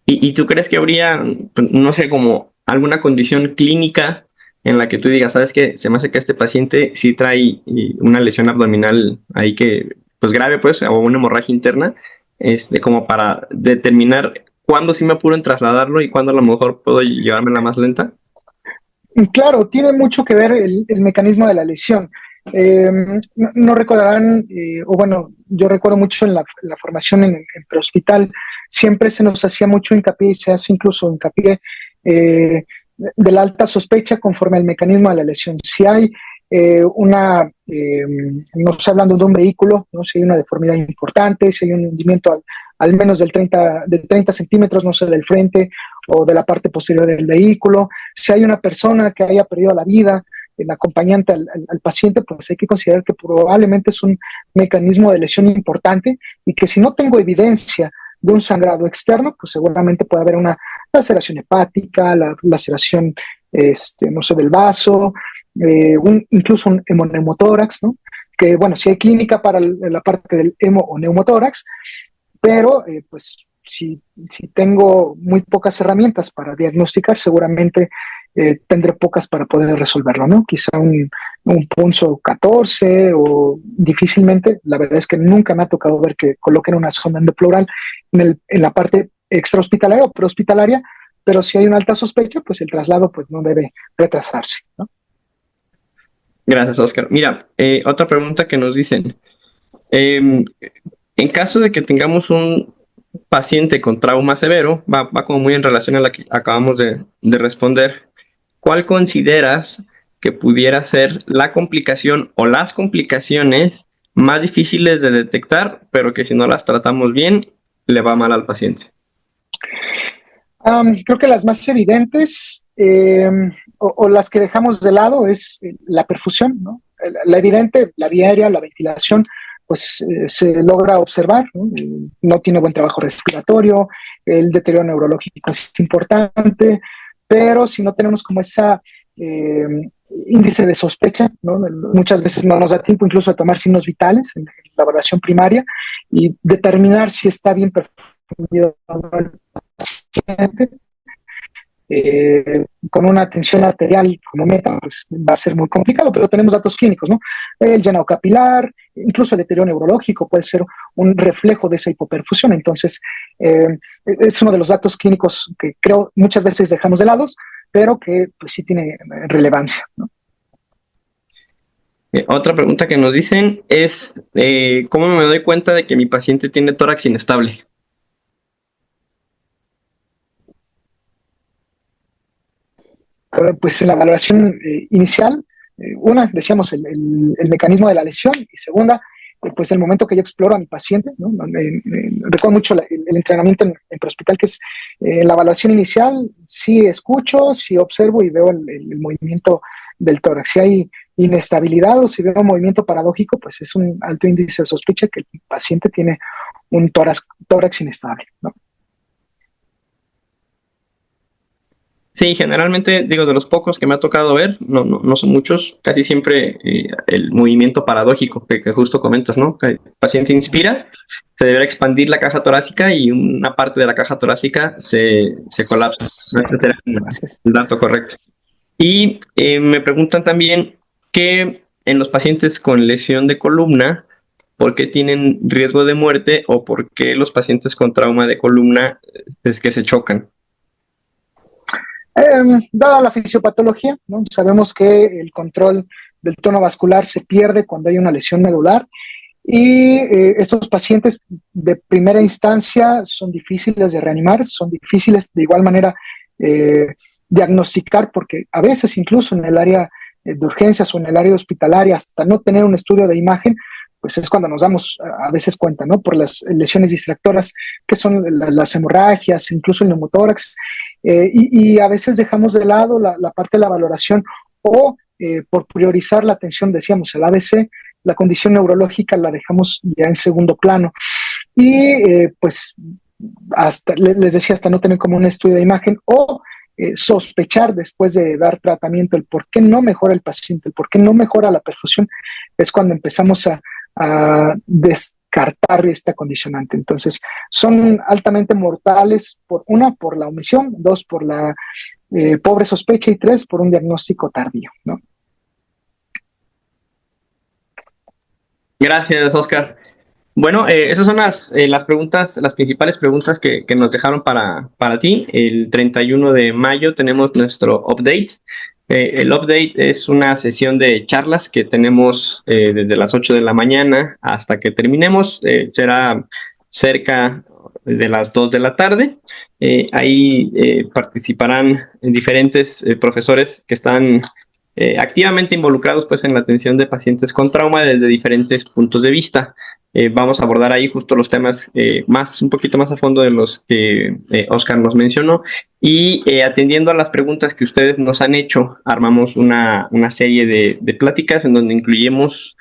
S5: ¿Y tú crees que habría, no sé, como alguna condición clínica en la que tú digas, sabes qué, se me hace que este paciente sí trae una lesión abdominal ahí que, pues grave, pues, o una hemorragia interna, como para determinar cuándo sí me apuro en trasladarlo y cuándo a lo mejor puedo llevármela más lenta?
S6: Claro, tiene mucho que ver el mecanismo de la lesión. No recordarán, o bueno, yo recuerdo mucho en la formación en prehospital, siempre se nos hacía mucho hincapié y se hace incluso hincapié de la alta sospecha conforme al mecanismo de la lesión. Si hay no estoy hablando de un vehículo, ¿no? Si hay una deformidad importante, si hay un hundimiento al menos de 30 centímetros, no sé, del frente o de la parte posterior del vehículo. Si hay una persona que haya perdido la vida, el acompañante al paciente, pues hay que considerar que probablemente es un mecanismo de lesión importante y que si no tengo evidencia de un sangrado externo, pues seguramente puede haber una laceración hepática, la laceración, no sé, del vaso, incluso un hemoneumotórax, ¿no? Que, bueno, si hay clínica para la parte del hemo o neumotórax, pero pues si tengo muy pocas herramientas para diagnosticar, seguramente tendré pocas para poder resolverlo, ¿no? Quizá un punzo 14 o difícilmente, la verdad es que nunca me ha tocado ver que coloquen una sonda endopleural en la parte extrahospitalaria o prehospitalaria, pero si hay una alta sospecha, pues el traslado pues no debe retrasarse, ¿no?
S5: Gracias, Oscar. Mira, otra pregunta que nos dicen. En caso de que tengamos un paciente con trauma severo, va como muy en relación a la que acabamos de responder, ¿cuál consideras que pudiera ser la complicación o las complicaciones más difíciles de detectar, pero que si no las tratamos bien, le va mal al paciente?
S6: Creo que las más evidentes o las que dejamos de lado es la perfusión, ¿no? La evidente, la vía aérea, la ventilación, pues se logra observar, ¿no? No tiene buen trabajo respiratorio, el deterioro neurológico es importante, pero si no tenemos como esa índice de sospecha, ¿no? Muchas veces no nos da tiempo incluso de tomar signos vitales en la evaluación primaria y determinar si está bien perfundido el paciente. Con una tensión arterial como meta, pues va a ser muy complicado, pero tenemos datos clínicos, ¿no? El llenado capilar, incluso el deterioro neurológico puede ser un reflejo de esa hipoperfusión. Entonces, es uno de los datos clínicos que creo muchas veces dejamos de lado, pero que pues, sí tiene relevancia, ¿no?
S5: Otra pregunta que nos dicen es, ¿cómo me doy cuenta de que mi paciente tiene tórax inestable?
S6: Pues en la valoración inicial, una, decíamos, el mecanismo de la lesión, y segunda, pues el momento que yo exploro a mi paciente, ¿no? Recuerdo mucho el entrenamiento en prehospital, que es la evaluación inicial, sí escucho, sí observo y veo el movimiento del tórax. Si hay inestabilidad o si veo un movimiento paradójico, pues es un alto índice de sospecha que el paciente tiene un tórax inestable, ¿no?
S5: Sí, generalmente, digo, de los pocos que me ha tocado ver, no son muchos, casi siempre el movimiento paradójico que justo comentas, ¿no? Que el paciente inspira, se deberá expandir la caja torácica y una parte de la caja torácica se colapsa. Ese será el dato correcto. Y me preguntan también que en los pacientes con lesión de columna, ¿por qué tienen riesgo de muerte o por qué los pacientes con trauma de columna es que se chocan?
S6: Dada la fisiopatología, ¿no? Sabemos que el control del tono vascular se pierde cuando hay una lesión medular y estos pacientes de primera instancia son difíciles de reanimar, son difíciles de igual manera diagnosticar, porque a veces incluso en el área de urgencias o en el área hospitalaria, hasta no tener un estudio de imagen, pues es cuando nos damos a veces cuenta, ¿no? Por las lesiones distractoras, que son las hemorragias, incluso el neumotórax, y a veces dejamos de lado la parte de la valoración o por priorizar la atención, decíamos, el ABC, la condición neurológica la dejamos ya en segundo plano. Y pues hasta, les decía, hasta no tener como un estudio de imagen o sospechar después de dar tratamiento el por qué no mejora el paciente, el por qué no mejora la perfusión, es cuando empezamos a descartar esta condicionante. Entonces, son altamente mortales, por la omisión, dos, por la pobre sospecha y tres, por un diagnóstico tardío, ¿no?
S5: Gracias, Oscar. Bueno, esas son las preguntas, las principales preguntas que nos dejaron para ti. El 31 de mayo tenemos nuestro update. El update es una sesión de charlas que tenemos desde las 8 de la mañana hasta que terminemos. Será cerca de las 2 de la tarde. Ahí participarán diferentes profesores que están activamente involucrados pues en la atención de pacientes con trauma desde diferentes puntos de vista. Vamos a abordar ahí justo los temas un poquito más a fondo de los que Oscar nos mencionó, y atendiendo a las preguntas que ustedes nos han hecho, armamos una serie de pláticas en donde incluimos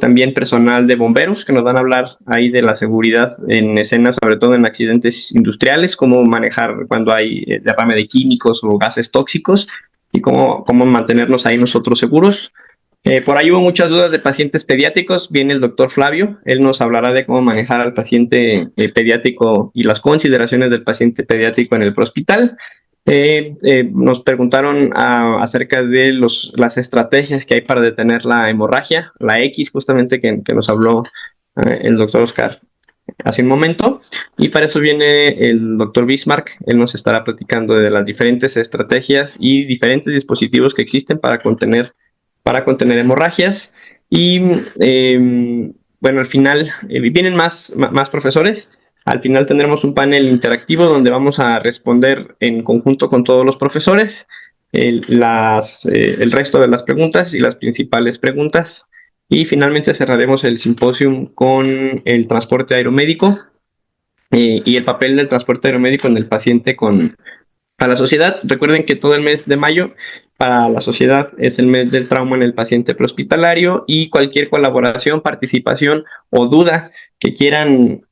S5: también personal de bomberos que nos van a hablar ahí de la seguridad en escenas, sobre todo en accidentes industriales, cómo manejar cuando hay derrame de químicos o gases tóxicos y cómo mantenernos ahí nosotros seguros. Por ahí hubo muchas dudas de pacientes pediátricos. Viene el doctor Flavio, él nos hablará de cómo manejar al paciente pediátrico y las consideraciones del paciente pediátrico en el prehospital. Nos preguntaron acerca de las estrategias que hay para detener la hemorragia, la X justamente que nos habló el doctor Oscar hace un momento, y para eso viene el doctor Bismarck. Él nos estará platicando de las diferentes estrategias y diferentes dispositivos que existen para contener hemorragias. Y bueno, al final vienen más profesores. Al final tendremos un panel interactivo donde vamos a responder en conjunto con todos los profesores el resto de las preguntas y las principales preguntas. Y finalmente cerraremos el simposium con el transporte aeromédico y el papel del transporte aeromédico en el paciente a la sociedad. Recuerden que todo el mes de mayo para la sociedad es el mes del trauma en el paciente prehospitalario, y cualquier colaboración, participación o duda que quieran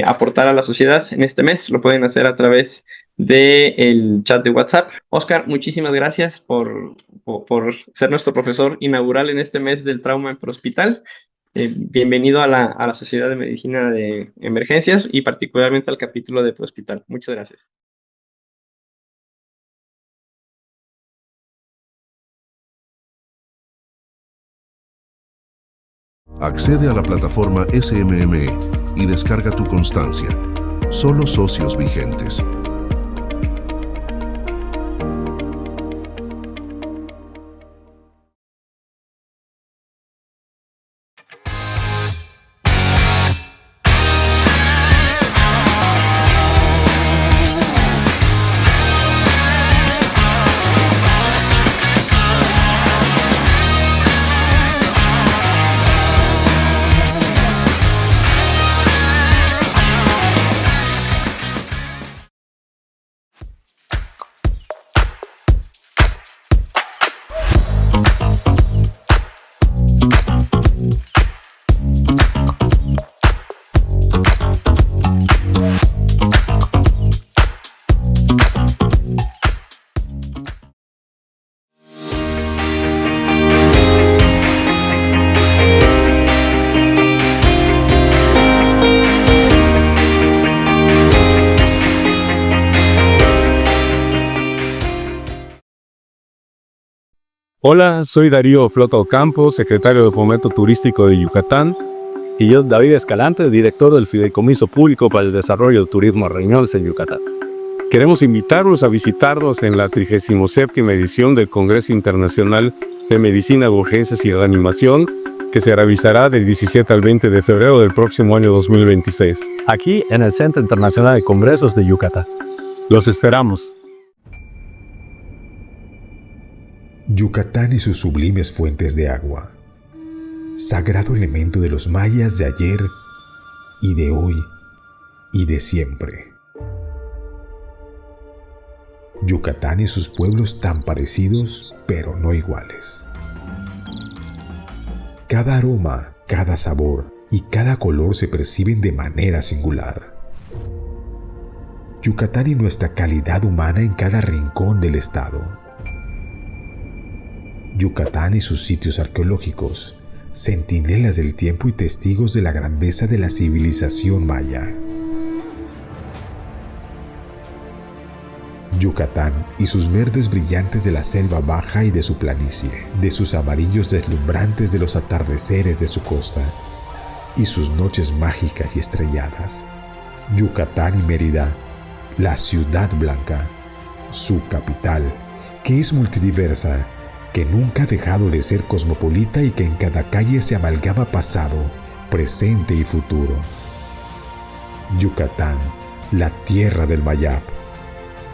S5: aportar a la sociedad en este mes lo pueden hacer a través del chat de WhatsApp. Oscar, muchísimas gracias por ser nuestro profesor inaugural en este mes del trauma en prehospital. Bienvenido a la Sociedad de Medicina de Emergencias y particularmente al capítulo de prehospital. Muchas gracias.
S4: Accede a la plataforma SMME y descarga tu constancia. Solo socios vigentes.
S1: Hola, soy Darío Flota Ocampo, secretario de Fomento Turístico de Yucatán.
S2: Y yo, David Escalante, director del Fideicomiso Público para el Desarrollo del Turismo Reñols en Yucatán.
S1: Queremos invitarlos a visitarnos en la 37ª edición del Congreso Internacional de Medicina de Urgencias y Reanimación, que se realizará del 17 al 20 de febrero del próximo año 2026.
S2: Aquí en el Centro Internacional de Congresos de Yucatán.
S1: Los esperamos.
S3: Yucatán y sus sublimes fuentes de agua, sagrado elemento de los mayas de ayer y de hoy y de siempre. Yucatán y sus pueblos tan parecidos, pero no iguales. Cada aroma, cada sabor y cada color se perciben de manera singular. Yucatán y nuestra calidad humana en cada rincón del estado. Yucatán y sus sitios arqueológicos, centinelas del tiempo y testigos de la grandeza de la civilización maya. Yucatán y sus verdes brillantes de la selva baja y de su planicie, de sus amarillos deslumbrantes de los atardeceres de su costa y sus noches mágicas y estrelladas. Yucatán y Mérida, la ciudad blanca, su capital, que es multidiversa, que nunca ha dejado de ser cosmopolita y que en cada calle se amalgama pasado, presente y futuro. Yucatán, la tierra del Mayab,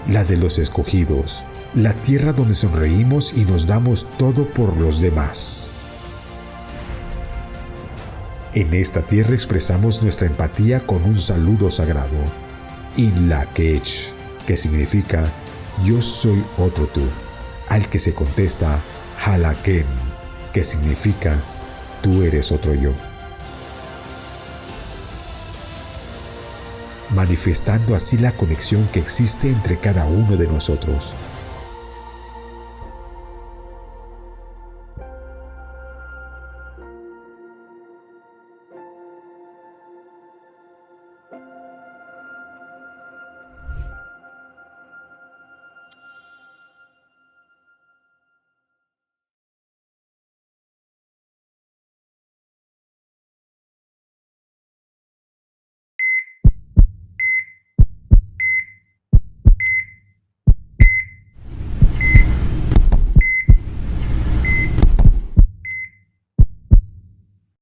S3: la de los escogidos, la tierra donde sonreímos y nos damos todo por los demás. En esta tierra expresamos nuestra empatía con un saludo sagrado, Inlakech, que significa yo soy otro tú, al que se contesta Halaken, que significa tú eres otro yo. Manifestando así la conexión que existe entre cada uno de nosotros.